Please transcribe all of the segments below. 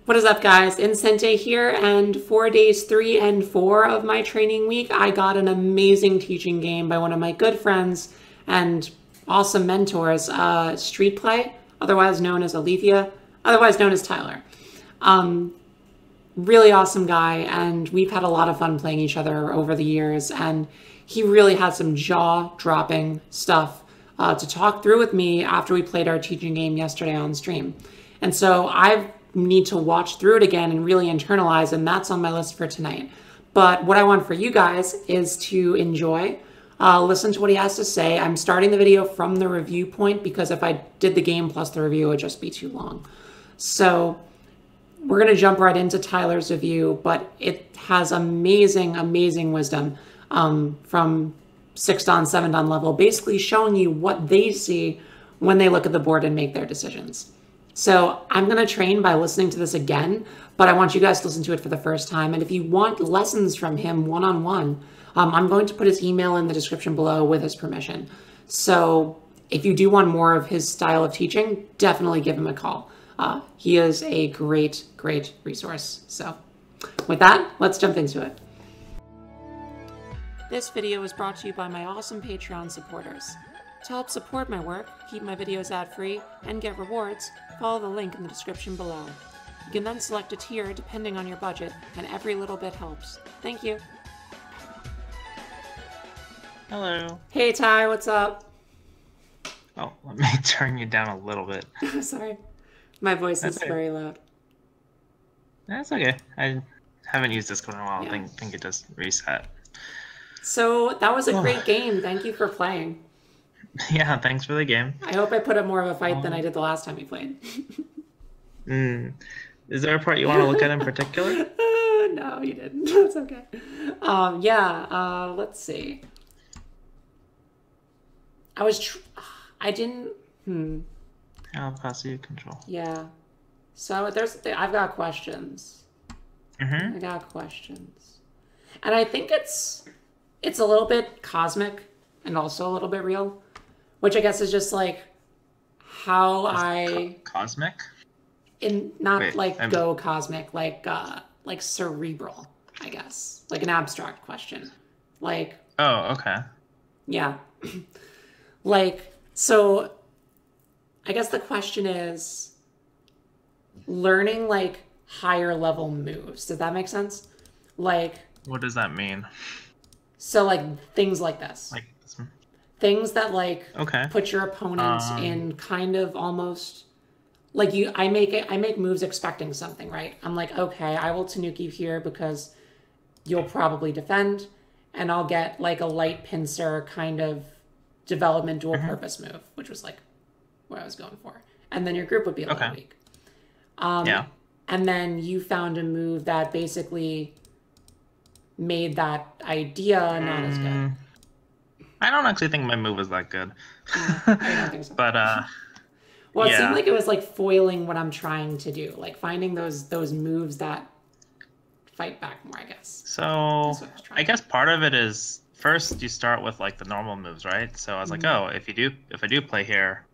What is up, guys? Sente here, and for days 3 and 4 of my training week, I got an amazing teaching game by one of my good friends and awesome mentors, Street Play, otherwise known as Alethea, otherwise known as Tyler. Really awesome guy, and we've had a lot of fun playing each other over the years, and he really had some jaw-dropping stuff to talk through with me after we played our teaching game yesterday on stream. And so I need to watch through it again and really internalize, and that's on my list for tonight. But what I want for you guys is to enjoy, listen to what he has to say. I'm starting the video from the review point because if I did the game plus the review, it would just be too long. So we're going to jump right into Tyler's review, but it has amazing, amazing wisdom from 6th Dan, 7th Dan level, basically showing you what they see when they look at the board and make their decisions. So I'm going to train by listening to this again, but I want you guys to listen to it for the first time. And if you want lessons from him one-on-one, I'm going to put his email in the description below with his permission. So if you do want more of his style of teaching, definitely give him a call. He is a great, great resource. So with that, let's jump into it. This video is brought to you by my awesome Patreon supporters. To help support my work, keep my videos ad-free, and get rewards, follow the link in the description below. You can then select a tier depending on your budget, and every little bit helps. Thank you. Hello. Hey Ty, what's up? Oh, let me turn you down a little bit. Sorry. My voice is okay. very loud. That's okay. I haven't used this in a while. Yeah. I think it just reset. So that was a great game. Thank you for playing. Yeah, thanks for the game. I hope I put up more of a fight than I did the last time we played. Is there a part you want to look at in particular? No, you didn't. That's okay. Let's see. I didn't. I'll pass you control. Yeah. So I've got questions. I got questions, and I think it's a little bit cosmic and also a little bit real, which I guess is just like how cosmic. Go cosmic, like cerebral, I guess, like an abstract question, like. Oh, okay. Yeah. Like, so I guess the question is learning like higher level moves. Does that make sense? Like, what does that mean? So like things like this. Like things that like okay. Put your opponent in kind of almost like I make moves expecting something, right? I'm like, okay, I will Tanuki here because you'll probably defend, and I'll get like a light pincer kind of development dual purpose move, which was like what I was going for. And then your group would be a little weak. Yeah. And then you found a move that basically made that idea not as good. I don't actually think my move was that good. I don't think so. But well, it seemed like it was like foiling what I'm trying to do, like finding those moves that fight back more, I guess. So I guess part of it is first you start with like the normal moves, right? So I was like, oh, if I do play here,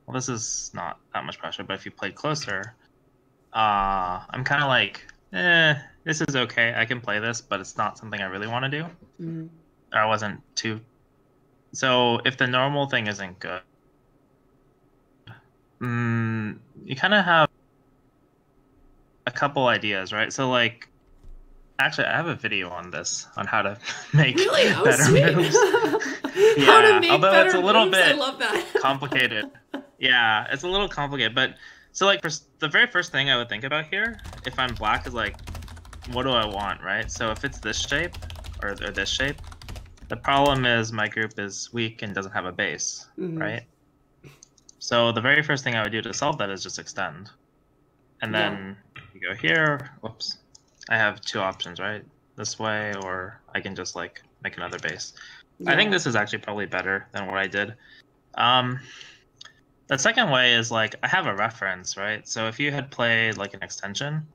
well, this is not that much pressure, but if you play closer, I'm kind of like, this is okay. I can play this, but it's not something I really want to do. Or I wasn't too. So if the normal thing isn't good, you kind of have a couple ideas, right? So like, actually, I have a video on this on how to make better moves. Yeah, how to make although better it's a little moves? bit I love that. complicated. Yeah, it's a little complicated, but so like the very first thing I would think about here, if I'm black, is like, what do I want, right? So if it's this shape or this shape, the problem is my group is weak and doesn't have a base, right? So the very first thing I would do to solve that is just extend. And then you go here, whoops. I have two options, right? This way, or I can just like make another base. I think this is actually probably better than what I did. The second way is like, I have a reference, right? So if you had played like an extension,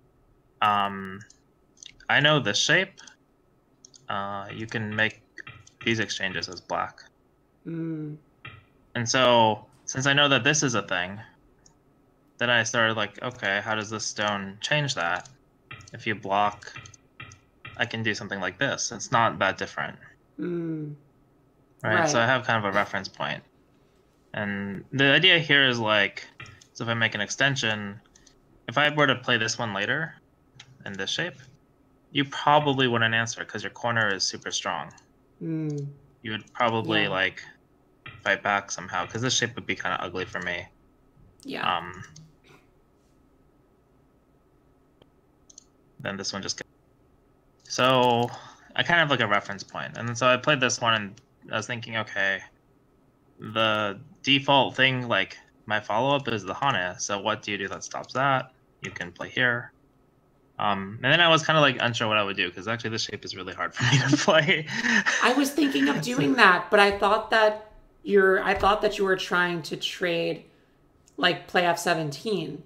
I know this shape. You can make these exchanges as black. And so since I know that this is a thing, then I started like, okay, how does this stone change that? If you block, I can do something like this. It's not that different, Mm, right? So I right. have kind of a reference point. And the idea here is like, so if I make an extension, if I were to play this one later in this shape, you probably wouldn't answer because your corner is super strong. Mm, You would probably yeah. like fight back somehow because this shape would be kind of ugly for me. Yeah. Um, then this one just gets... So I kind of have like a reference point. And so I played this one and I was thinking, okay, the default thing, like my follow-up is the Hane. So what do you do that stops that? You can play here. And then I was kind of like unsure what I would do because actually this shape is really hard for me to play. I was thinking of So, doing that, but I thought that you were trying to trade like play F17.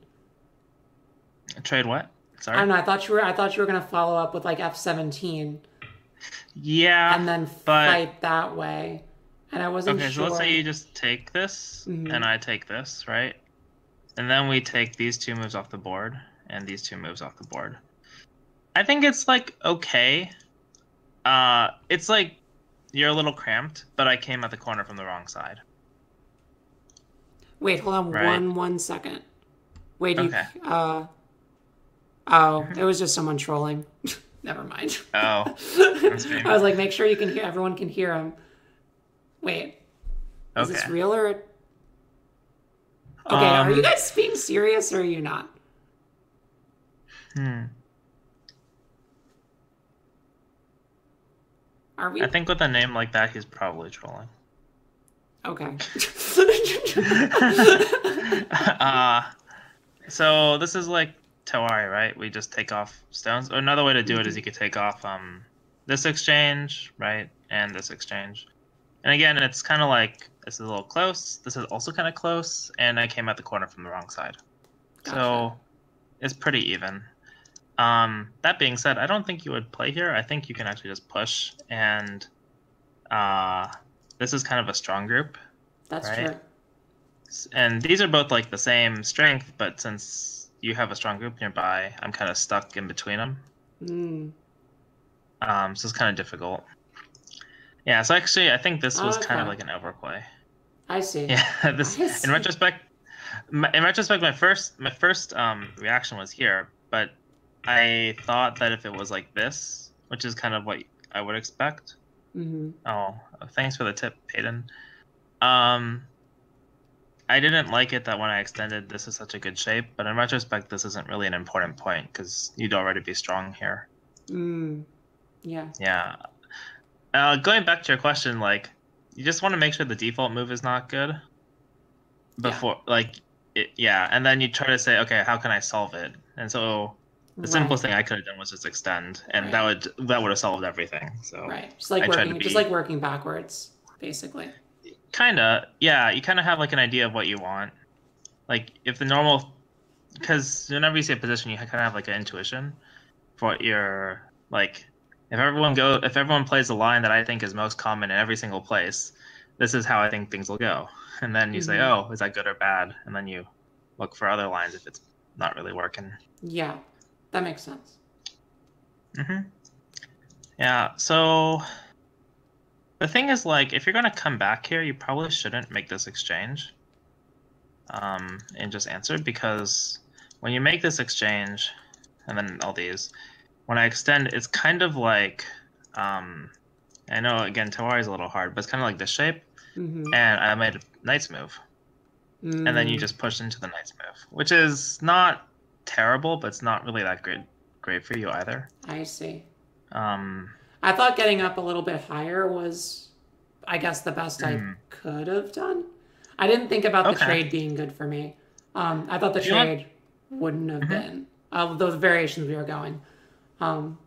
trade what? I Sorry. don't know. I thought you were gonna follow up with like F17 Yeah, and then but fight that way. And I wasn't okay. So let's say sure. you just take this Hmm. and I take this, right? And then we take these two moves off the board and these two moves off the board. I think it's like okay. It's like you're a little cramped, but I came at the corner from the wrong side, Wait, hold on right? one second. Wait, you Okay. oh, it was just someone trolling. Never mind. Oh, that's I maybe was like, make sure you can hear everyone can hear him. Wait, is this okay. real or okay, are you Um, guys being serious or are you not? hmm. Are I we? think with a name like that, he's probably trolling. Okay. uh, so this is like Tawari, right? We just take off stones. Or another way to do it is Mhm. you could take off this exchange, right? And this exchange. And again, it's kind of like this is a little close. This is also kind of close, and I came at the corner from the wrong side. Gotcha. So it's pretty even. That being said, I don't think you would play here. I think you can actually just push, and uh, this is kind of a strong group, That's right? true. And these are both like the same strength, but since you have a strong group nearby, I'm kind of stuck in between them. Mm. So it's kind of difficult. Yeah, so actually, I think this was kind of Okay. like an overplay. I see. Yeah, this I in see. retrospect, my first reaction was here, but I thought that if it was like this, which is kind of what I would expect. Hmm. Oh, thanks for the tip, Peyton. Um, I didn't like it that when I extended, this is such a good shape, but in retrospect, this isn't really an important point because you'd already be strong here. Mm. Yeah. Yeah. Going back to your question, like, you just want to make sure the default move is not good Yeah. before, like, yeah, and then you try to say, okay, how can I solve it? And so the Right. simplest thing I could have done was just extend, and Right. that would have solved everything. So Right. I tried to Just be like working backwards, basically. kind of, yeah, you kind of have like an idea of what you want. Like if the normal, because whenever you see a position, you kind of have like an intuition for what you're like. If everyone plays the line that I think is most common in every single place, this is how I think things will go. And then you say, Hmm. oh, is that good or bad? And then you look for other lines if it's not really working. Yeah. That makes sense. Hmm. Yeah. So the thing is, like, if you're gonna come back here, you probably shouldn't make this exchange, and just answer because when you make this exchange, and then all these, when I extend, it's kind of like, um, I know again Tawari is a little hard, but it's kind of like this shape, Hmm. and I made a knight's move, and then you Mm. just push into the knight's move, which is not terrible, but it's not really that great for you either. I see. Um, I thought getting up a little bit higher was, I guess, the best I hmm, could have done. I didn't think about the okay. trade being good for me. I thought the If you want, trade wouldn't have mhm. been those variations we were going. Um,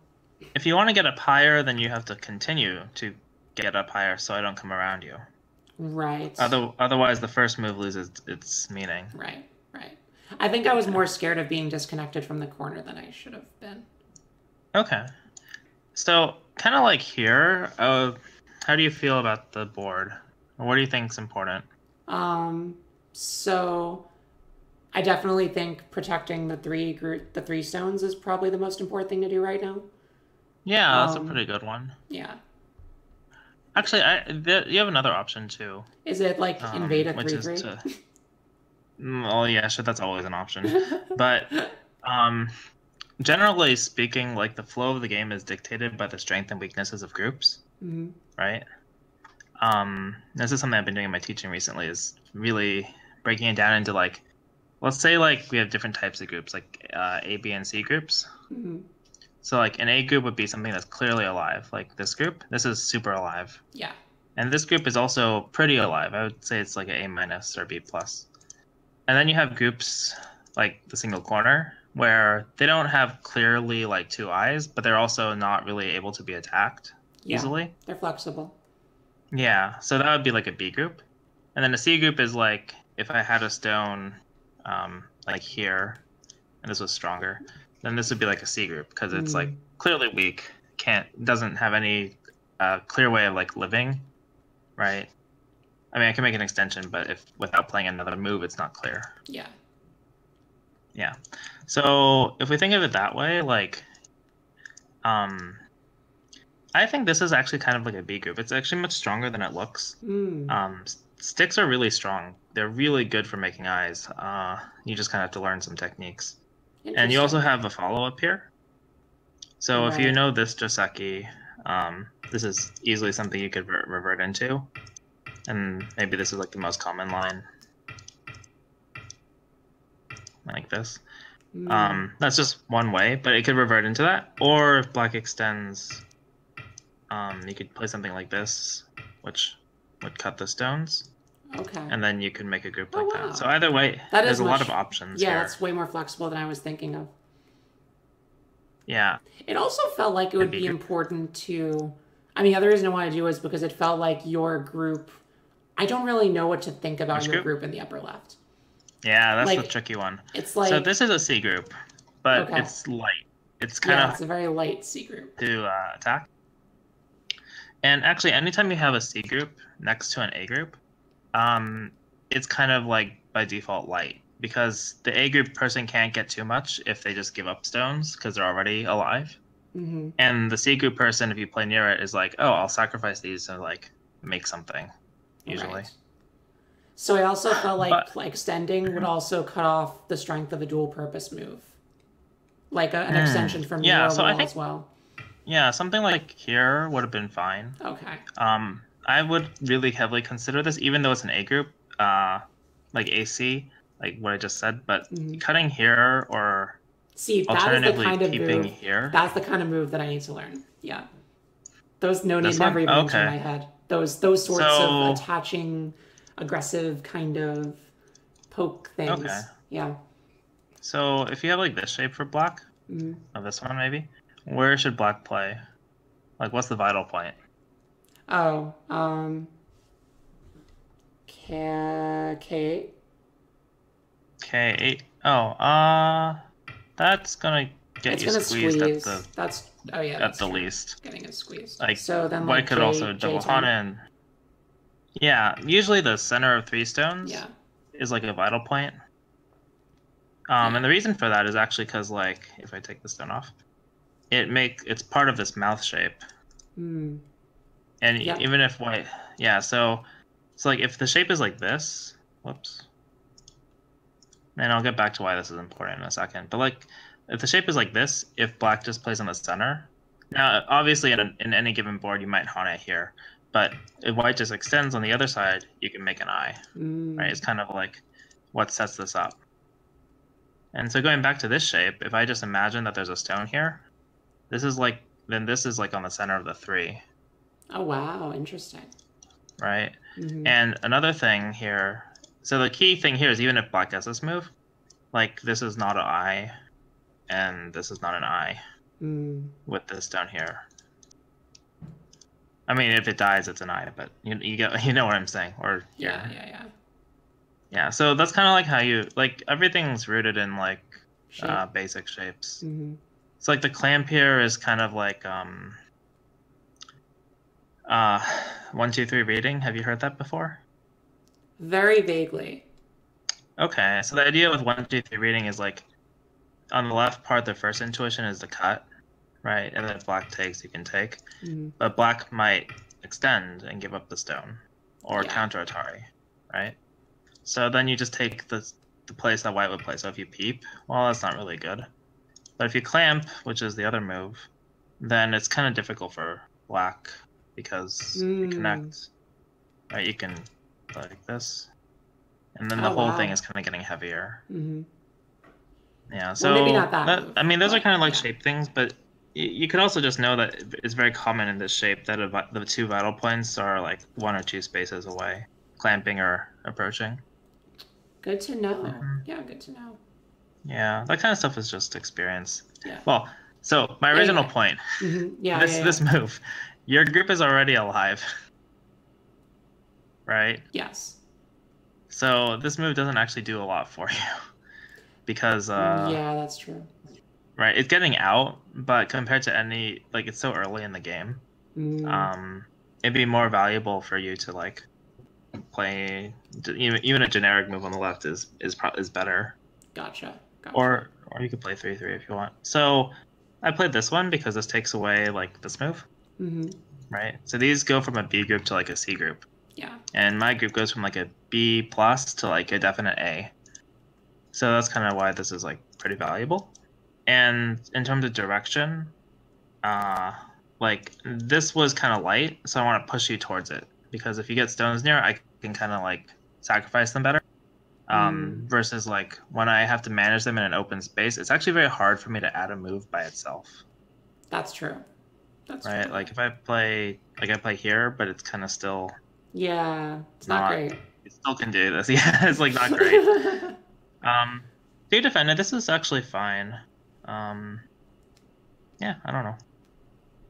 If you want to get up higher, then you have to continue to get up higher, so I don't come around you. right, Otherwise, the first move loses its meaning. right, right. I think I was Yeah. more scared of being disconnected from the corner than I should have been. Okay. So, kind of like here, how do you feel about the board? Or what do you think's important? Um, so I definitely think protecting the three stones is probably the most important thing to do right now. Yeah, that's a Um, pretty good one. yeah. Actually, you have another option too, Is it like invade a which three is three? to. Oh yeah, sure, that's always an option. But um, generally speaking, like the flow of the game is dictated by the strength and weaknesses of groups, Hmm. right? This is something I've been doing in my teaching recently, is really breaking it down into like, let's say like we have different types of groups, like A, B, and C groups. Hmm. So like an A group would be something that's clearly alive, like this group. This is super alive. Yeah. And this group is also pretty alive. I would say it's like an A minus or B plus. And then you have groups like the single corner, where they don't have clearly like two eyes, but they're also not really able to be attacked Yeah. easily. They're flexible. Yeah, so that would be like a B group. And then a C group is like if I had a stone like here, and this was stronger, then this would be like a C group because it's like Mm. clearly weak, doesn't have any clear way of like living, right? I mean, I can make an extension, but if without playing another move, it's not clear. Yeah. Yeah. So if we think of it that way, like, um, I think this is actually kind of like a B group. It's actually much stronger than it looks. Mm. Sticks are really strong. They're really good for making eyes. You just kind of have to learn some techniques. And you also Interesting. have a follow-up here. So if you Right. know this Joseki, this is easily something you could revert into. And maybe this is like the most common line. Like this. Mm. That's just one way, but it could revert into that. Or if black extends, you could play something like this, which would cut the stones. Okay. And then you can make a group Oh like wow. that. So either way, That there's is a lot of much. options Yeah, here. that's way more flexible than I was thinking of. Yeah. It also felt like it would be important to. I mean, the other reason I wanted to do is because it felt like your group. I don't really know what to think about Which your group? group in the upper left. Yeah, that's the Like, tricky one. it's So like. this is a C group, but Okay. it's light. It's kind Yeah, of it's a very light C group. to attack. And actually, anytime you have a C group next to an A group, it's kind of like by default light, because the A group person can't get too much if they just give up stones because they're already alive. Mm-hmm. And the C group person, if you play near it, is like, oh, I'll sacrifice these and like make something, usually. Right. So I also felt like But extending would also cut off the strength of a dual purpose move, like an extension from yeah, your so I wall think as well. something like here would have been fine. Okay. I would really heavily consider this, even though it's an A group, like AC, like what I just said. But Mm-hmm. cutting here or See, that is the alternatively kind of keeping move. here. That's the kind of move that I need to learn. Yeah. Those no need This never one? even entered Okay. my head. Those sorts So of attaching, aggressive kind of poke things. okay. Yeah. So if you have like this shape for black, Mm-hmm. or this one maybe, where should black play? Like, what's the vital point? Oh, K8. K8. Oh, that's gonna get It's you gonna squeezed squeeze. at That's oh yeah, the that's true. least. Getting it squeezed. Like, So then white like could also double J10. Hana and yeah, usually the center of three stones Yeah. is like a vital point. Yeah. And the reason for that is actually because like if I take the stone off, it's part of this mouth shape. Mm. And Yep. even if white, yeah, so like if the shape is like this, whoops. And I'll get back to why this is important in a second. But like if the shape is like this, if black just plays on the center, now obviously in any given board you might Hana here, but if white just extends on the other side, you can make an eye, Mm. right? It's kind of like what sets this up. And so going back to this shape, if I just imagine that there's a stone here, this is like on the center of the three, Oh wow, interesting. right? Mm-hmm. And another thing here, so the key thing here is even if black gets this move, like this is not an eye, and this is not an eye with this down here. I mean, if it dies, it's an eye, but you know what I'm saying, or here. Yeah. Yeah, so that's kind of like how you like everything's rooted in like Shape. basic shapes. Mm-hmm. So like the clamp here is kind of like 1, 2, 3 reading. Have you heard that before? Very vaguely. Okay, so the idea with 1, 2, 3 reading is like on the left part, the first intuition is the cut, right? And then if black takes, you can take. Mm, But black might extend and give up the stone or yeah. counter Atari, right? So then you just take the place that white would play. So if you peep, well, that's not really good. But if you clamp, which is the other move, then it's kind of difficult for black because you Mm. connect, right? You can play like this, and then the Oh, whole thing wow. is kind of getting heavier. Hmm. Yeah, Well, maybe so not that that move, I mean, those are but kind of like yeah. shape things, but you could also just know that it's very common in this shape that the two vital points are like 1 or 2 spaces away, clamping or approaching. Good to know. Hmm. Yeah, good to know. Yeah, that kind of stuff is just experience. Yeah. Well, so my original Anyway. point, Yeah, this yeah, yeah. this move, your group is already alive, right? Yes. So this move doesn't actually do a lot for you because Yeah, that's true. right, it's getting out, but compared to any like it's so early in the game, Mm, um, it'd be more valuable for you to like play even a generic move on the left is better. gotcha. Gotcha. Or you could play 3, 3 if you want. So I played this one because this takes away like this move, Hmm. right? So these go from a B group to like a C group, Yeah. and my group goes from like a B plus to like a definite A. So that's kind of why this is like pretty valuable. And in terms of direction, uh, like this was kind of light, so I want to push you towards it because if you get stones near, I can kind of like sacrifice them better. Mm, Versus like when I have to manage them in an open space, it's actually very hard for me to add a move by itself, that's true. That's true. right? Yeah. Like if I play here, but it's kind of still Yeah. It's not not. great. It still can do this. Yeah, it's like not great. Do defend it. This is actually fine. Um, yeah, I don't know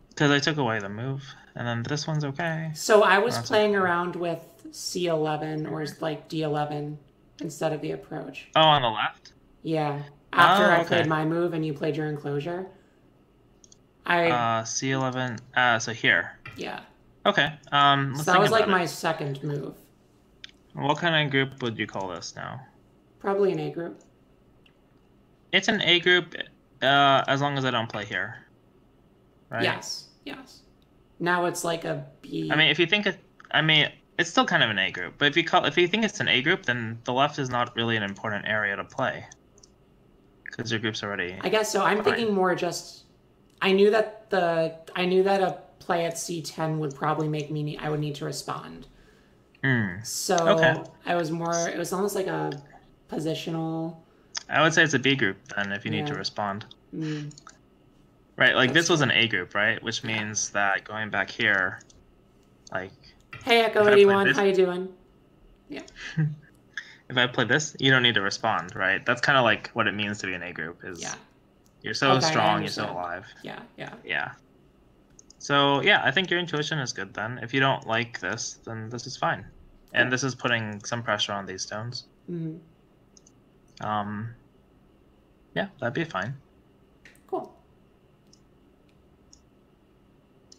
because I took away the move, and then this one's okay. So I was That's playing okay. around with C11 or like D11 instead of the approach. Oh, on the left. Yeah. After Oh, I played okay. my move and you played your enclosure, I, C11. So here. yeah. Okay. So Let's that think was like about it. my second move. What kind of group would you call this now? Probably an A group. It's an A group, as long as I don't play here, right? Yes. Yes. Now it's like a I mean, B. if you think I mean, it's still kind of an A group, but if you think it's an A group, then the left is not really an important area to play because your group's already I guess so. I'm fine. thinking more just I knew that a play at C10 would probably make me I would need to respond. Hmm. Okay. So I was more it was almost like a positional. I would say it's a B group then if you need to Yeah. respond. Mm, Right, like that's this was true. an A group, right? Which Yeah. means that going back here, like Hey if I play Echo81, this, how you doing? Yeah. if I play this, you don't need to respond, right? That's kind of like what it means to be an A group Yeah. is you're so Okay, I strong, you're so understand. alive. Yeah, yeah. Yeah. So yeah, I think your intuition is good then. If you don't like this, then this is fine. And Cool. this is putting some pressure on these stones. Mm, Um, yeah, that'd be fine. cool.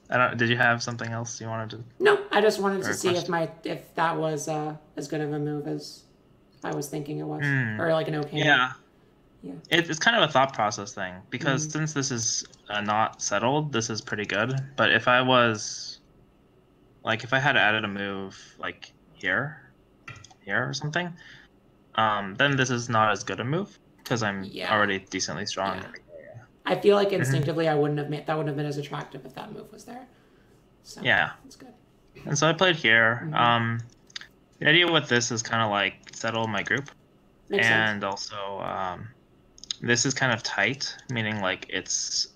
I don't. Did you have something else you wanted to No, I just wanted or to a see question? if that was as good of a move as I was thinking it was, Hmm. or like an okay move. Yeah. Yeah. It's kind of a thought process thing because Mm, since this is not settled, this is pretty good. But if I was like, if I had added a move like here or something, then this is not as good a move because I'm yeah. already decently strong. Yeah. I feel like Hmm. instinctively I wouldn't have made that wouldn't have been as attractive if that move was there. So Yeah, that's good. and so I played here. Hmm. The idea with this is kind of like settle my group, Makes sense. and also this is kind of tight, meaning like it's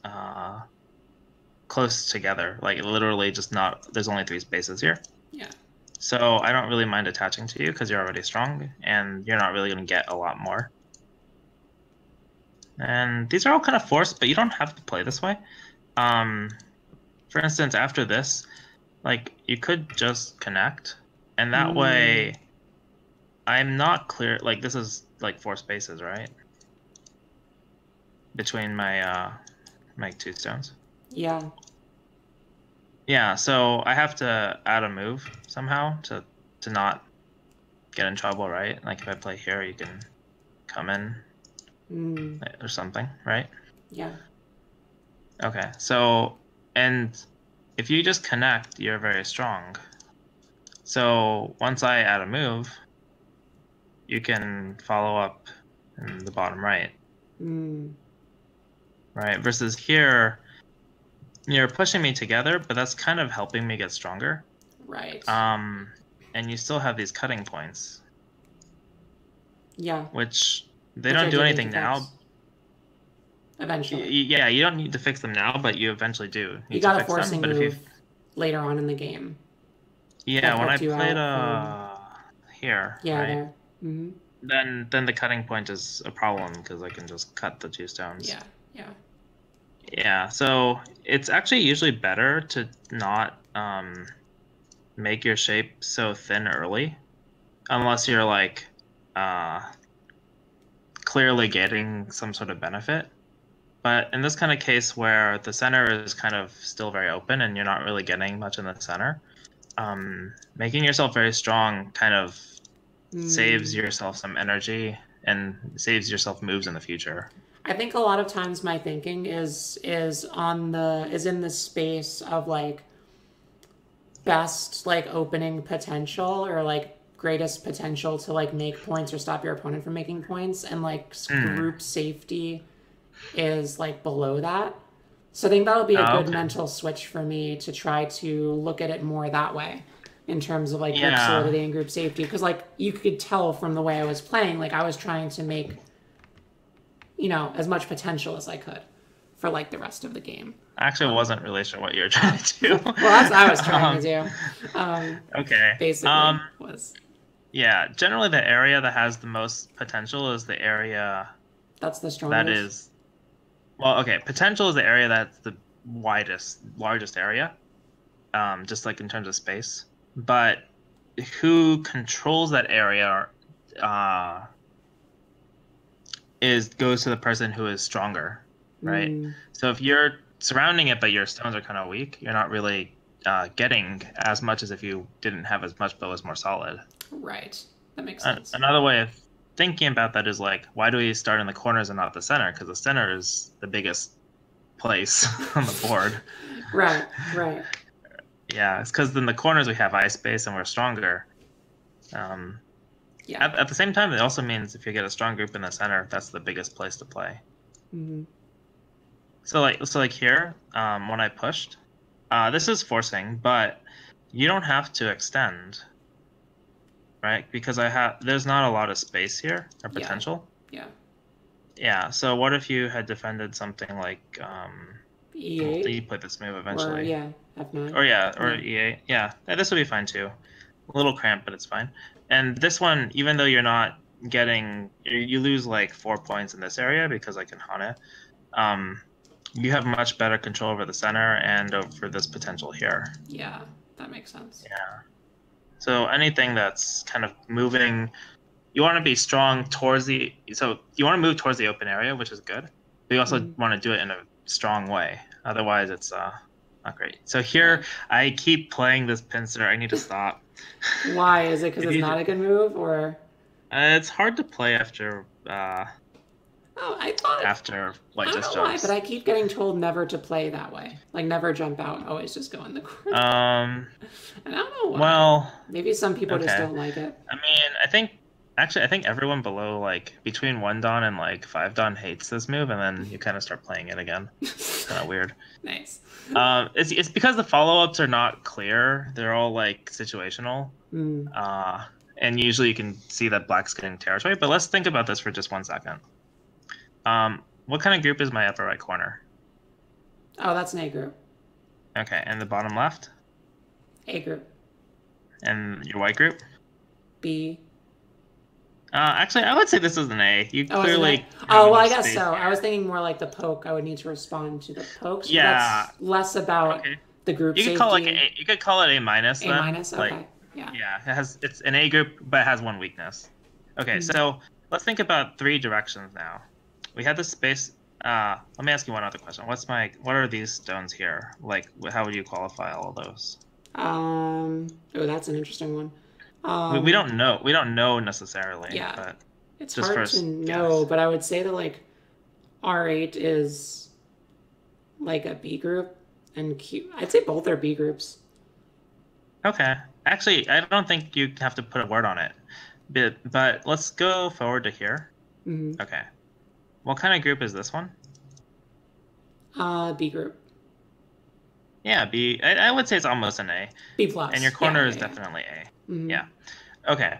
close together, like literally just not. There's only 3 spaces here. Yeah. So I don't really mind attaching to you because you're already strong and you're not really going to get a lot more. And these are all kind of forced, but you don't have to play this way. Um, for instance, after this, like you could just connect, and that Mm, way I'm not clear. Like this is like 4 spaces, right? Between my 2 stones. yeah. Yeah, so I have to add a move somehow to not get in trouble, right? Like if I play here, you can come in or something, right? Yeah. Okay, so, and if you just connect, you're very strong. So once I add a move, you can follow up in the bottom right. Right? Versus here, you're pushing me together, but that's kind of helping me get stronger. Right. And you still have these cutting points. Yeah. Which they Which I don't do do need anything to now. fix. Eventually. Yeah, you don't need to fix them now, but you eventually do You need to got a fix them. forcing But if you move later on in the game. yeah, when I helped you played out here, Yeah, right? there. Mm-hmm. Then the cutting point is a problem because I can just cut the 2 stones. Yeah, yeah. Yeah, so it's actually usually better to not make your shape so thin early, unless you're like clearly getting some sort of benefit. But in this kind of case where the center is kind of still very open and you're not really getting much in the center, making yourself very strong kind of saves yourself some energy and saves yourself moves in the future. I think a lot of times my thinking is in the space of like best like opening potential or like greatest potential to like make points or stop your opponent from making points, and like group safety is like below that. So I think that would be a good Okay. mental switch for me to try to look at it more that way in terms of like group Yeah. solidity and group safety, because like you could tell from the way I was playing, like I was trying to make as much potential as I could for like the rest of the game. I actually wasn't really sure what you were trying to do. Well, that's what I was trying to do. Okay. Basically, was Yeah, generally the area that has the most potential is the area that's the strongest. that is, well, okay, potential is the area that's the largest area, just like in terms of space. But who controls that area goes to the person who is stronger, right? So if you're surrounding it, but your stones are kind of weak, you're not really getting as much as if you didn't have as much but was more solid. Right. That makes sense. Another way of thinking about that is like, why do we start in the corners and not the center? Because the center is the biggest place on the board. Right. Yeah, it's because in the corners we have ice space and we're stronger. Yeah. At the same time, it also means if you get a strong group in the center, that's the biggest place to play. So like here, when I pushed, this is forcing, but you don't have to extend, right? Because there's not a lot of space here or potential. Yeah. So what if you had defended something like E8? you played this move eventually. Or F9. Or E8. Yeah, this would be fine too. A little cramped, but it's fine. And this one, even though you're not getting, you lose like 4 points in this area because I can Hana. You have much better control over the center and over this potential here. Yeah, that makes sense. Yeah. So anything that's kind of moving, you want to be strong towards so you want to move towards the open area, which is good. But you also want to do it in a strong way. Otherwise, it's not great. So here, I keep playing this pincer. I need to stop. Why? Is it because it's not a good move, or? It's hard to play after. I thought after white just jumps. Why, but I keep getting told never to play that way. Like never jump out. Always just go in the corner. And I don't know why. Well, maybe some people just don't like it. I mean, I think everyone below like between 1 Dan and like 5 Dan hates this move, and then you kind of start playing it again. It's kind of weird. Nice. It's because the follow-ups are not clear. They're all like situational. And usually you can see that black's getting territory. But let's think about this for just 1 second. What kind of group is my upper right corner? Oh, that's an A group. Okay, and the bottom left? A group. And your white group? B. Actually, I would say this is an A. You clearly. Oh, well, I guess so. I was thinking more like the poke. I would need to respond to the poke. So that's less about the group safety. You could call it A minus. A minus. Okay. Like, yeah. Yeah, it's an A group, but it has 1 weakness. Okay, so let's think about 3 directions now. We had this space. Let me ask you one other question. What are these stones here? Like, how would you qualify all of those? Oh, that's an interesting one. We don't know. We don't know necessarily, Yeah, but it's just hard to first know, guess. but I would say that like R8 is like a B group, and Q. I'd say both are B groups. Okay. Actually, I don't think you have to put a word on it. But let's go forward to here. Mm-hmm. Okay. What kind of group is this one? B group. Yeah, B. I would say it's almost an A. B And your plus. Yeah, corner yeah, is yeah. definitely A. Mm-hmm. Yeah. Okay.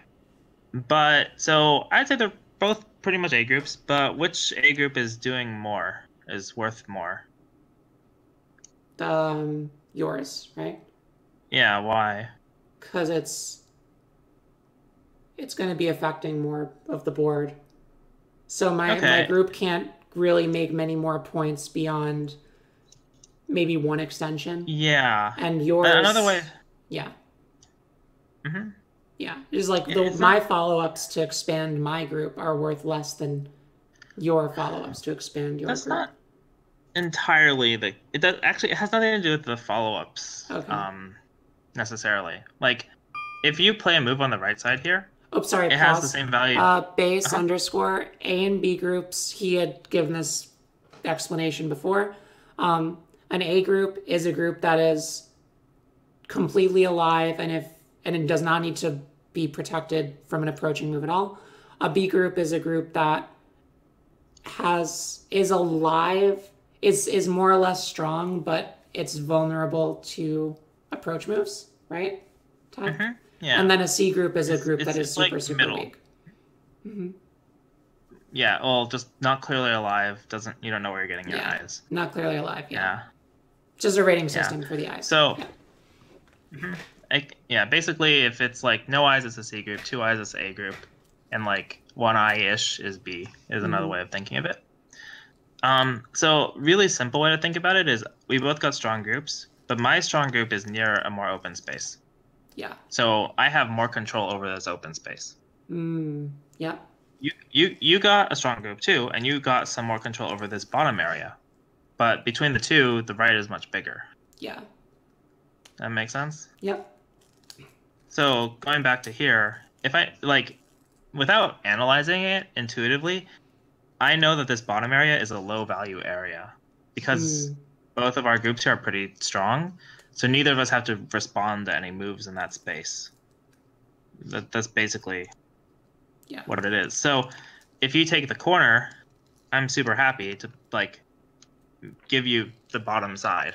But so I'd say they're both pretty much A groups, but which A group is doing more, is worth more? Yours, right? Yeah, why? Because it's going to be affecting more of the board. So my Okay. group can't really make many more points beyond maybe one extension, Yeah. and Another way. yours, yeah, Hmm. yeah, is like the It's my not follow-ups to expand my group are worth less than your follow-ups to expand your that's group. not entirely the it does actually it has nothing to do with the follow-ups Okay. necessarily. Like if you play a move on the right side here, Oh, sorry, it has the pause. same value. Base Uh-huh. underscore A and B groups. He had given this explanation before. An A group is a group that is completely alive and it does not need to be protected from an approaching move at all. A B group is a group that is alive, is more or less strong, but it's vulnerable to approach moves, right? Ty? Hmm. And Yeah. then a C group is a It's group it's that is it's like super middle. weak. Mm-hmm. Yeah, well, just not clearly alive. Doesn't you don't know where you're getting your Yeah, eyes. not clearly alive. Yeah, Yeah. just a rating Yeah. system for the eyes. So, Yeah. mhm. Yeah, basically if it's like no eyes it's a C group, two eyes it's A group, and like one eye-ish is B is another Mm-hmm. way of thinking of it. So really simple way to think about it is we both got strong groups, but my strong group is near a more open space. Yeah. So I have more control over this open space. Mm. Yeah. You got a strong group too, and you got some more control over this bottom area. But between the two, the right is much bigger. Yeah. That makes sense? Yep. So going back to here, if I like without analyzing it intuitively, I know that this bottom area is a low value area because Mm. both of our groups here are pretty strong. So neither of us have to respond to any moves in that space. That's basically Yeah. what it is. So if you take the corner, I'm super happy to like give you the bottom side,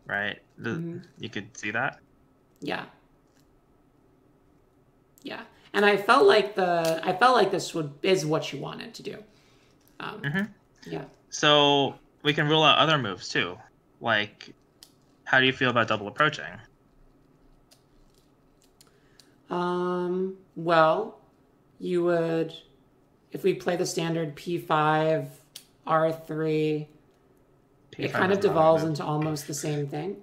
right? Mm-hmm. You could see that. Yeah. Yeah. And I felt like this would is what you wanted to do. Hmm. Yeah. So we can rule out other moves too. Like, how do you feel about double approaching? Well, you would if we play the standard P5, R3, it P5 kind is of not a devolves move. into almost the same thing.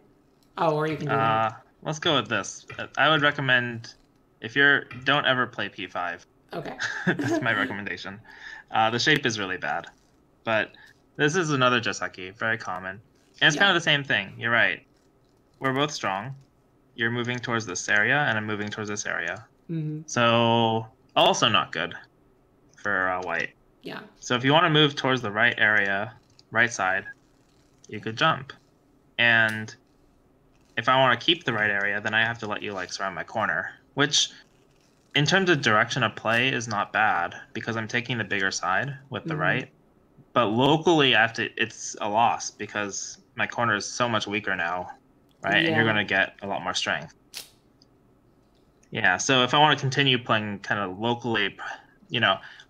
Oh, or you can do that. Let's go with this. I would recommend if you're don't ever play P5. Okay. That's my recommendation. The shape is really bad, but this is another Joseki, very common, and it's kind Yeah. of the same thing. You're right. We're both strong. You're moving towards this area, and I'm moving towards this area. Mm-hmm. So also not good for white. Yeah. So if you want to move towards the right area, right side, you could jump. And if I want to keep the right area, then I have to let you like surround my corner, which in terms of direction of play is not bad because I'm taking the bigger side with the Mm-hmm. right. But locally, I have to. It's a loss because my corner is so much weaker now, right? And you're Yeah. going to get a lot more strength. Yeah. So if I want to continue playing kind of locally,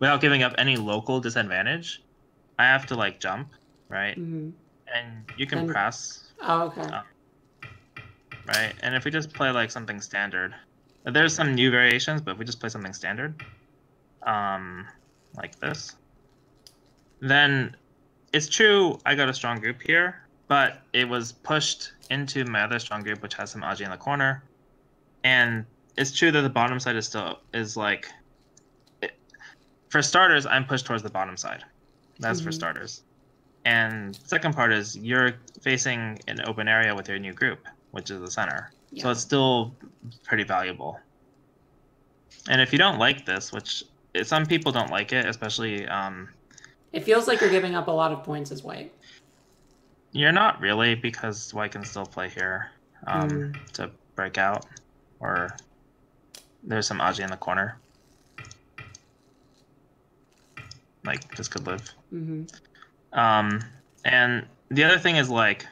without giving up any local disadvantage, I have to like jump, right? Mm-hmm. And you can Then. press, Oh, okay. uh, right? And if we just play like something standard, there's some new variations, but if we just play something standard, um, like this, then it's true I got a strong group here, but it was pushed into my other strong group, which has some Aji in the corner. And it's true that the bottom side is like, for starters, I'm pushed towards the bottom side. That's for Mm-hmm. starters. And second part is you're facing an open area with your new group, which is the center. So Yeah. it's still pretty valuable. And if you don't like this, which some people don't like it, especially It feels like you're giving up a lot of points as white. you're not really, because white can still play here to break out, or there's some Aji in the corner. Like, this could live. And the other thing is, like,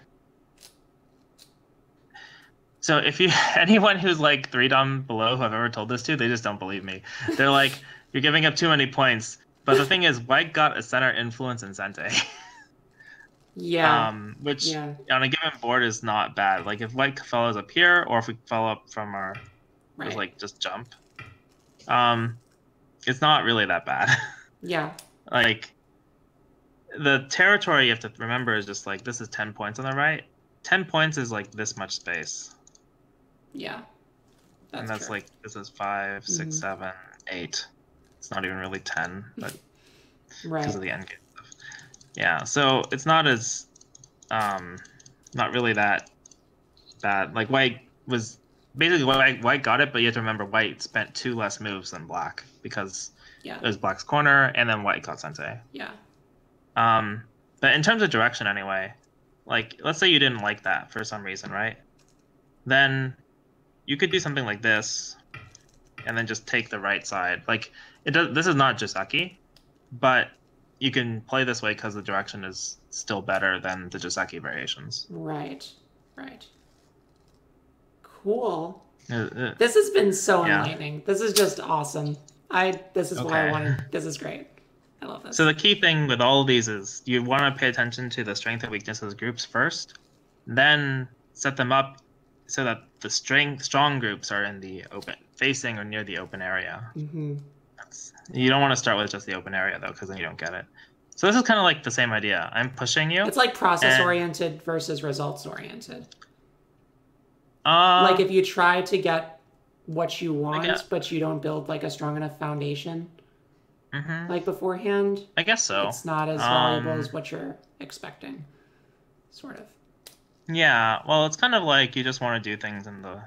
so if you anyone who's like 3 dom below who I've ever told this to, they just don't believe me. They're like, you're giving up too many points. But the thing is, white got a center influence in Sente. Yeah. Which on a given board is not bad. Like, if white follows up here, or if we follow up from our just jump, it's not really that bad. Yeah. Like, the territory you have to remember is just like, this is 10 points on the right. 10 points is like this much space. Yeah. And that's true. Like, this is 5, 6, 7, 8. It's not even really 10, but because of the end game stuff. Yeah, so it's not as not really that bad. Like, white was basically white got it, but you have to remember white spent 2 less moves than black, because it was black's corner, and then white got Sente. Yeah. But in terms of direction anyway, like, let's say you didn't like that for some reason, right? Then you could do something like this, and then just take the right side. Like, this is not Joseki, but you can play this way because the direction is still better than the Joseki variations. Right. Cool. This has been so enlightening. This is just awesome. This is why I wanted. This is great. I love this. So the key thing with all of these is you want to pay attention to the strength and weaknesses groups first, then set them up so that the strong groups are in the open, facing or near the open area. You don't want to start with just the open area, though, because then you don't get it. So this is kind of like the same idea. I'm pushing you. It's like process-oriented versus results-oriented. Like, if you try to get what you want, but you don't build like a strong enough foundation, like beforehand, I guess so. It's not as valuable as what you're expecting, sort of. Yeah, well, it's kind of like you just want to do things in the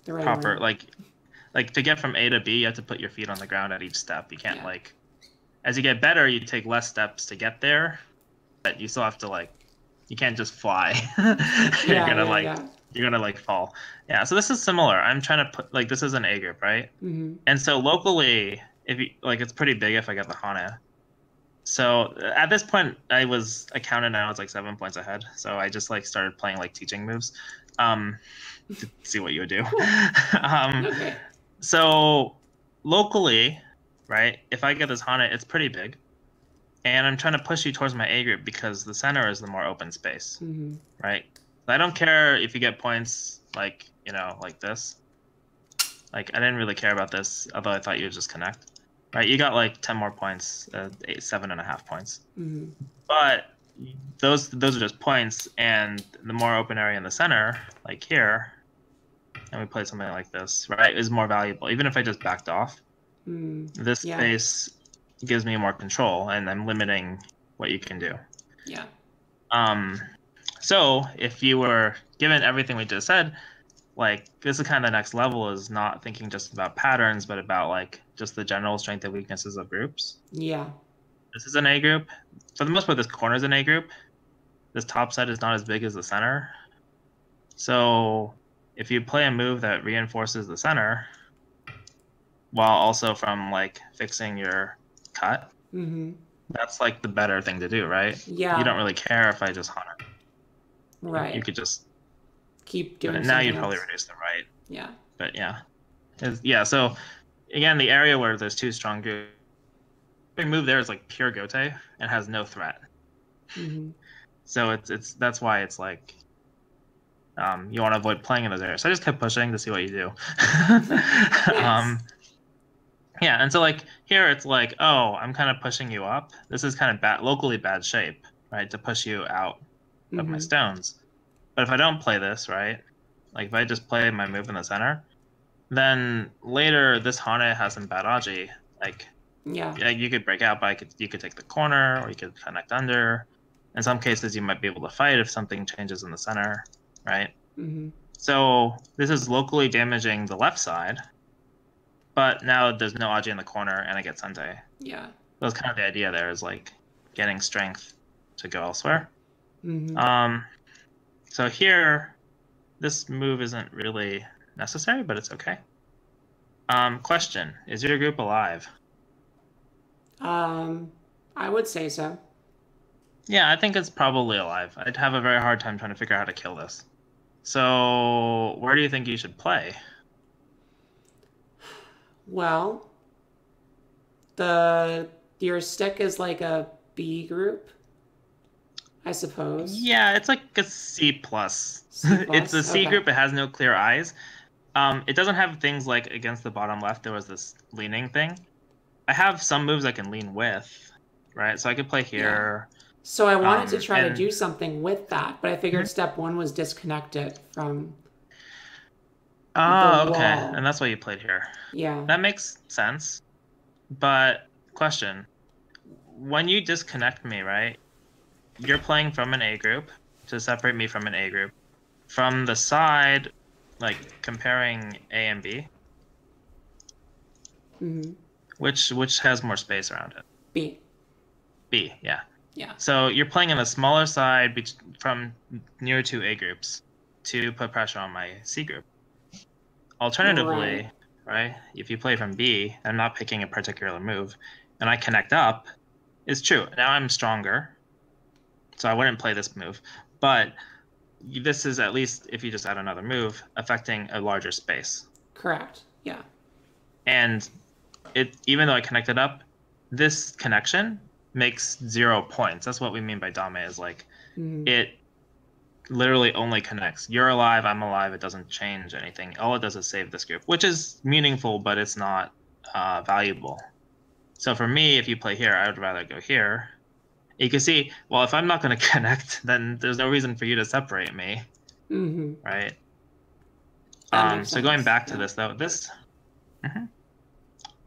right proper order. Like to get from A to B, you have to put your feet on the ground at each step. You can't like, as you get better, you take less steps to get there, but you still have to, like, you can't just fly. You're gonna fall. Yeah, so this is similar. I'm trying to put, like, this is an A group, right? And so locally, if you like, it's pretty big if I get the Hana. So at this point, I counted now, it's like 7 points ahead. So I just like started playing like teaching moves to see what you would do. Okay. So locally, right, if I get this Hana, it's pretty big. And I'm trying to push you towards my A group because the center is the more open space, right? I don't care if you get points like, like this. Like, I didn't really care about this, although I thought you would just connect. Right, you got like 10 more points, 7.5 points. But those are just points, and the more open area in the center, like here, and we play something like this, right, is more valuable. Even if I just backed off, this space gives me more control, and I'm limiting what you can do. Yeah. So if you were given everything we just said, like, this is kind of the next level, is not thinking just about patterns, but about like just the general strength and weaknesses of groups. Yeah. This is an A group. For the most part, this corner is an A group. This top side is not as big as the center. So if you play a move that reinforces the center, while also from like fixing your cut, that's like the better thing to do, right? Yeah. You don't really care if I just hunt it. Right. You could just keep doing. Now you'd probably reduce the right. Yeah. But yeah. So again, the area where there's 2 strong groups, the move there is like pure Gote and has no threat. So it's that's why it's like you want to avoid playing in those areas. So I just kept pushing to see what you do. Yeah, and so like here it's like, oh, I'm kind of pushing you up. This is kind of locally bad shape, right, to push you out of my stones. But if I don't play this, right, like if I just play my move in the center, then later this Hane has some bad Aji. Like, you could break out, but you could take the corner, or you could connect under. In some cases, you might be able to fight if something changes in the center, right? So this is locally damaging the left side, but now there's no Aji in the corner, and I get Sente. Yeah. That's kind of the idea there, is like getting strength to go elsewhere. Mm-hmm. So here, this move isn't really necessary, but it's okay. Question: is your group alive? I would say so. Yeah, I think it's probably alive. I'd have a very hard time trying to figure out how to kill this. So, where do you think you should play? Well, the your stick is like a B group, I suppose. Yeah, it's like a C plus. C It's a plus. C Okay. group. It has no clear eyes. It doesn't have things like against the bottom left. There was this leaning thing. I have some moves I can lean with, right? So I could play Yeah. here. So I wanted to try to And do something with that, but I figured step one was disconnected from the oh, okay, and wall. that's why you played here. Yeah. That makes sense. But question: when you disconnect me, right? You're playing from an A group to separate me from an A group. From the side, like comparing A and B, Mm-hmm. which has more space around it? B. B, yeah. Yeah. So you're playing on the smaller side from near two A groups to put pressure on my C group. Alternatively, Right. right, if you play from B, I'm not picking a particular move, and I connect up, it's true. Now I'm stronger, so I wouldn't play this move. But this is, at least if you just add another move, affecting a larger space. Correct. Yeah. And even though I connected up, this connection makes 0 points. That's what we mean by Dame, is like Mm-hmm. it literally only connects. You're alive, I'm alive, it doesn't change anything. All it does is save this group, which is meaningful, but it's not valuable. So for me, if you play here, I would rather go here. You can see, well, if I'm not going to connect, then there's no reason for you to separate me, Mm-hmm. right? That makes So going sense. back to Yeah. this, though,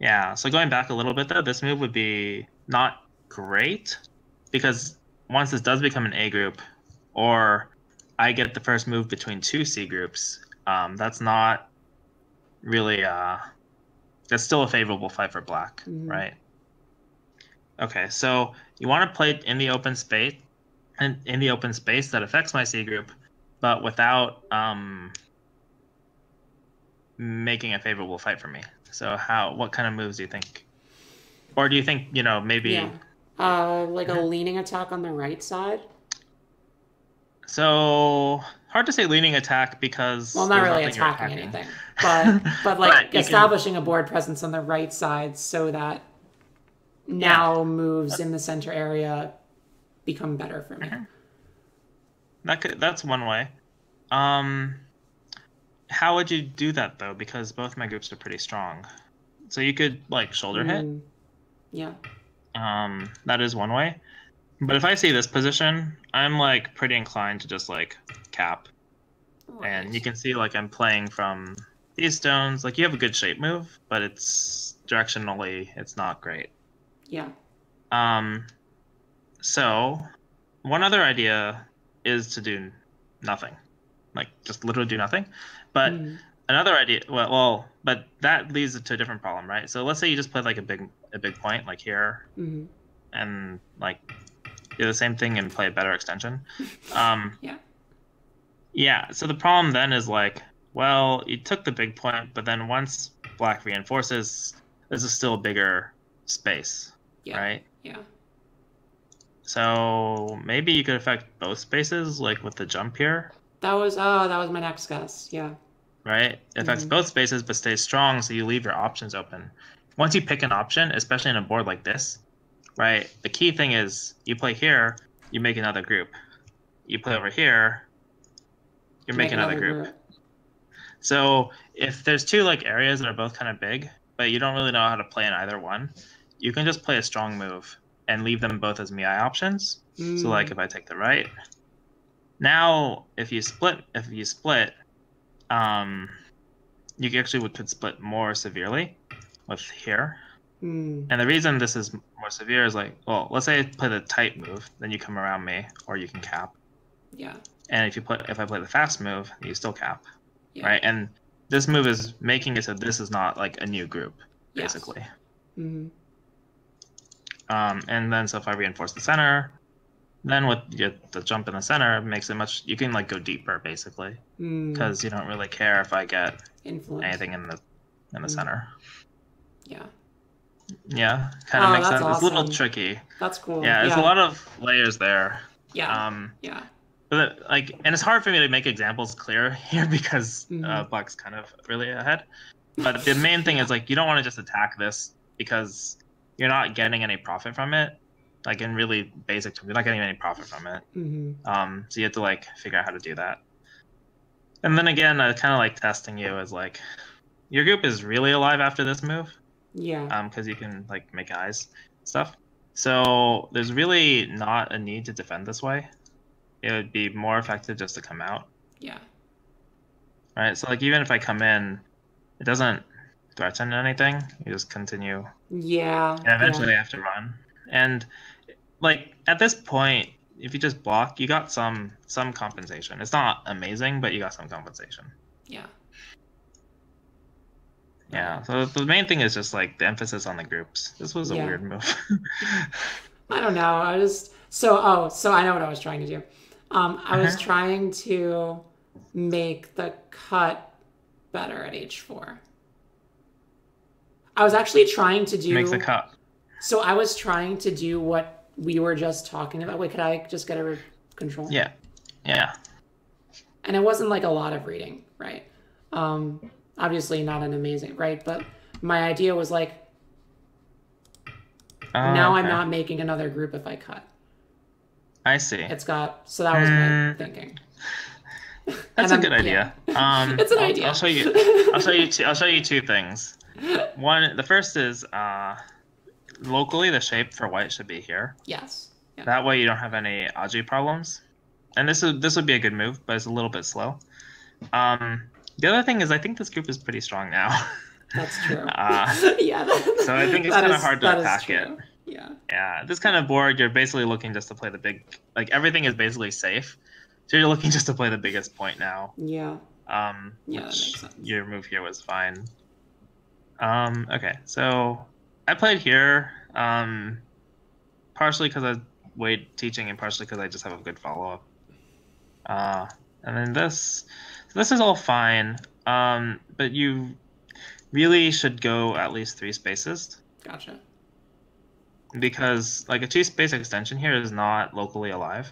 yeah, so going back a little bit, though, this move would be not great, because once this does become an A group, or I get the first move between two C groups, that's not really, that's still a favorable fight for black, Mm-hmm. right? Okay, so you want to play it in the open space, and in the open space that affects my C group, but without making a favorable fight for me. So what kind of moves do you think? Or do you think, Yeah. maybe... Like a leaning attack on the right side. So hard to say leaning attack, Well, because not there's really nothing you're attacking attacking. anything, but like But you can... establishing a board presence on the right side so that Yeah. now moves in the center area become better for me. That's one way. Um, how would you do that, though? Because both my groups are pretty strong. So you could, like, shoulder hit. Mm, yeah. That is one way. But if I see this position, I'm, like, pretty inclined to just, like, cap. And you Right. can see, like, I'm playing from these stones. Like, you have a good shape move, but it's directionally, it's not great. Yeah. So one other idea is to do nothing, like just literally do nothing. But Mm, another idea, but that leads to a different problem, right? So let's say you just play like a big point, like here, mm, and like do the same thing and play a better extension. Um, yeah. yeah. So the problem then is like, well, you took the big point, but then once black reinforces, this is still a bigger space, Yeah. right? Yeah. So maybe you could affect both spaces, like with the jump here, That was my next guess. Yeah. right? It affects Hmm. both spaces, but stays strong, so you leave your options open. Once you pick an option, especially in a board like this, right? The key thing is you play here, you make another group. You play over here, you make Make another another group. group. So if there's two like areas that are both kind of big, but you don't really know how to play in either one, you can just play a strong move and leave them both as MI options. So like Mm, if I take the right, now if you split, you actually could split more severely with here. mm, And the reason this is more severe is like, well, let's say I play the tight move, then you come around me, or you can cap. yeah. And if I play the fast move, you still cap, Yeah. right? And this move is making it so this is not like a new group, Yes. basically. Mm-hmm. And then so if I reinforce the center, then with the jump in the center, it makes it much. You can like go deeper, basically, because you don't really care if I get Influence. anything in the center. Yeah. Yeah, kind of makes sense. Awesome. It's a little tricky. That's cool. Yeah, there's a lot of layers there. Yeah. Yeah. But like, and it's hard for me to make examples clear here because Black's kind of really ahead. But the main thing is like you don't want to just attack this because you're not getting any profit from it. Like in really basic terms, you're not getting any profit from it. So you have to like figure out how to do that. And then again, I kind of like testing you as like your group is really alive after this move. Yeah. Because you can like make eyes stuff. So there's really not a need to defend this way. It would be more effective just to come out. Yeah. Right. So like even if I come in, it doesn't threaten anything. You just continue. Yeah. And eventually I have to run. And like at this point, if you just block, you got some compensation. It's not amazing, but you got some compensation. Yeah. Yeah. So the main thing is just like the emphasis on the groups. This was a weird move. I don't know. So I know what I was trying to do. I was trying to make the cut better at H4. I was actually trying to do... Make the cut. So I was trying to do what we were just talking about. Wait, could I just get a control? Yeah. Yeah. And it wasn't like a lot of reading, right? Obviously not an amazing, right? But my idea was like, now I'm not making another group if I cut. I see. So that was my thinking. That's a good idea. It's an idea. I'll show you two things. One, the first is locally the shape for white should be here. Yes. Yeah. That way you don't have any Aji problems. And this would be a good move, but it's a little bit slow. The other thing is I think this group is pretty strong now. That's true. Yeah. So I think it's kind of hard to attack it. Yeah. Yeah. This kind of board, you're basically looking just to play the big. Like everything is basically safe, so you're looking just to play the biggest point now. Yeah. Yeah, that makes sense. Your move here was fine. Okay, so I played here, partially because I wait teaching and partially because I just have a good follow up. And then this is all fine. But you really should go at least 3 spaces. Gotcha. Because like a 2-space extension here is not locally alive.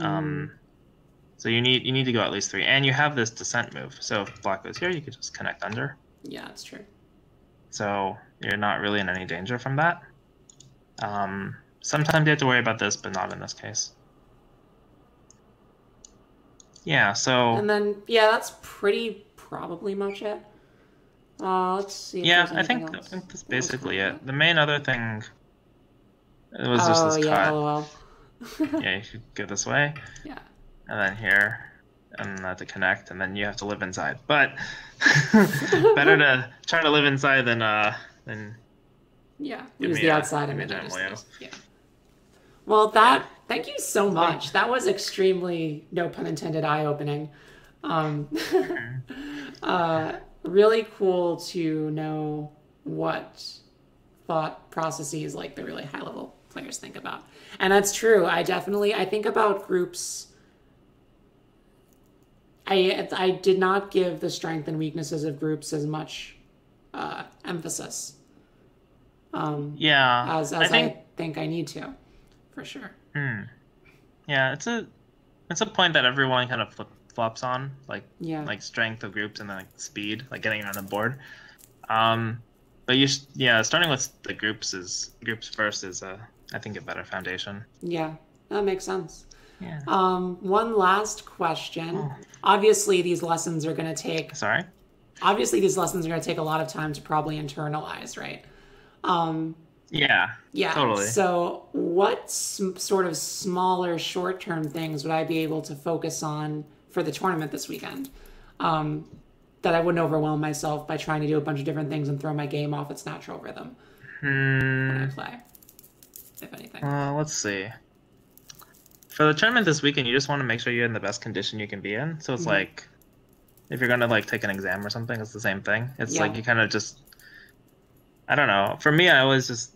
So you need to go at least 3, and you have this descent move. So if black goes here, you could just connect under. Yeah, that's true. So you're not really in any danger from that. Sometimes you have to worry about this, but not in this case. Yeah, so... And then, yeah, that's probably much it. Let's see if yeah, I think that's basically it. The main other thing was just this cut. LOL. Yeah, you should go this way. Yeah. And then here, and to connect, and then you have to live inside. But better to try to live inside than yeah, use the outside and yeah. Well, thank you so much. That was extremely, no pun intended, eye-opening. Really cool to know what thought processes like the really high-level players think about. And that's true. I think about groups. I did not give the strength and weaknesses of groups as much emphasis. As I think I need to, for sure. Yeah, it's a point that everyone kind of flip-flops on, like strength of groups and then like speed, like getting on the board. But starting with the groups first is I think a better foundation. Yeah, that makes sense. Yeah. One last question. Obviously, these lessons are going to take... Sorry? Obviously, these lessons are going to take a lot of time to probably internalize, right? Yeah, totally. So what sort of smaller short-term things would I be able to focus on for the tournament this weekend that I wouldn't overwhelm myself by trying to do a bunch of different things and throw my game off its natural rhythm when I play, if anything? Let's see. For the tournament this weekend, you just want to make sure you're in the best condition you can be in. So it's like If you're gonna like take an exam or something, it's the same thing. It's Yeah. like you kind of just, I don't know. For me, I always just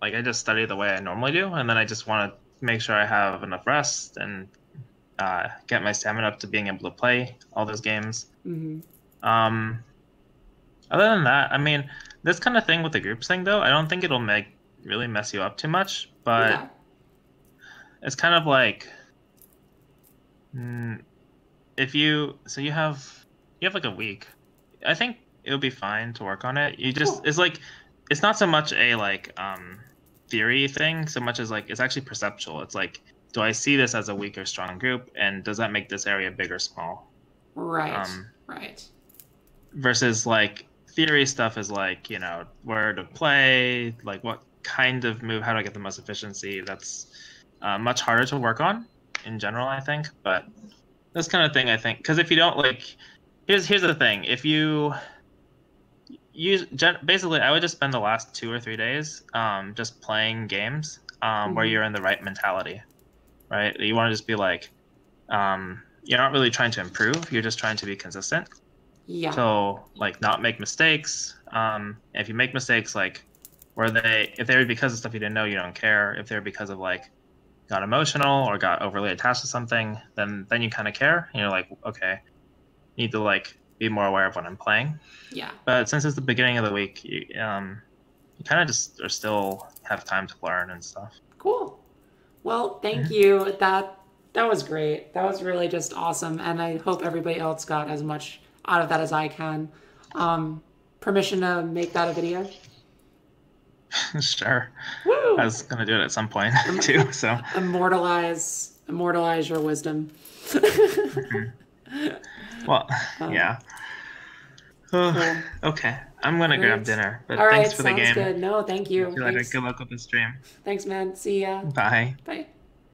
like I just study the way I normally do, and then I just want to make sure I have enough rest and get my stamina up to being able to play all those games. Hmm. Um, Other than that, I mean, this kind of thing with the groups thing though, I don't think it'll make really mess you up too much, but Yeah. it's kind of like mm, if you so you have like a week. I think it'll be fine to work on it. You just Cool. it's like it's not so much a like theory thing so much as like it's actually perceptual. It's like do I see this as a weak or strong group and does that make this area big or small? Right. Um Right. versus like theory stuff is like, where to play, like what kind of move, how do I get the most efficiency? That's much harder to work on in general, I think. But this kind of thing, I think, because if you don't like, here's the thing: if you basically, I would just spend the last 2 or 3 days just playing games where Hmm. you're in the right mentality, right? You want to just be like, you're not really trying to improve; you're just trying to be consistent. Yeah. So like not make mistakes. If you make mistakes, like if they were because of stuff you didn't know, you don't care. If they're because of like got emotional or got overly attached to something, then you kind of care. And you're like, okay, need to like be more aware of what I'm playing. Yeah. But since it's the beginning of the week, you kind of just or still have time to learn and stuff. Cool. Well, thank Mhm. you. That was great. That was really just awesome, and I hope everybody else got as much out of that as I can. Um, Permission to make that a video? Sure. I Woo! was gonna do it at some point Im- too. So. immortalize your wisdom. Mhm. Well, um, yeah. Oh, cool. okay. I'm gonna grab Great. dinner, All but thanks right. for the Sounds game. good. No, thank See you. you later. Thanks. Good luck with the stream. Thanks, man. See ya. Bye. Bye.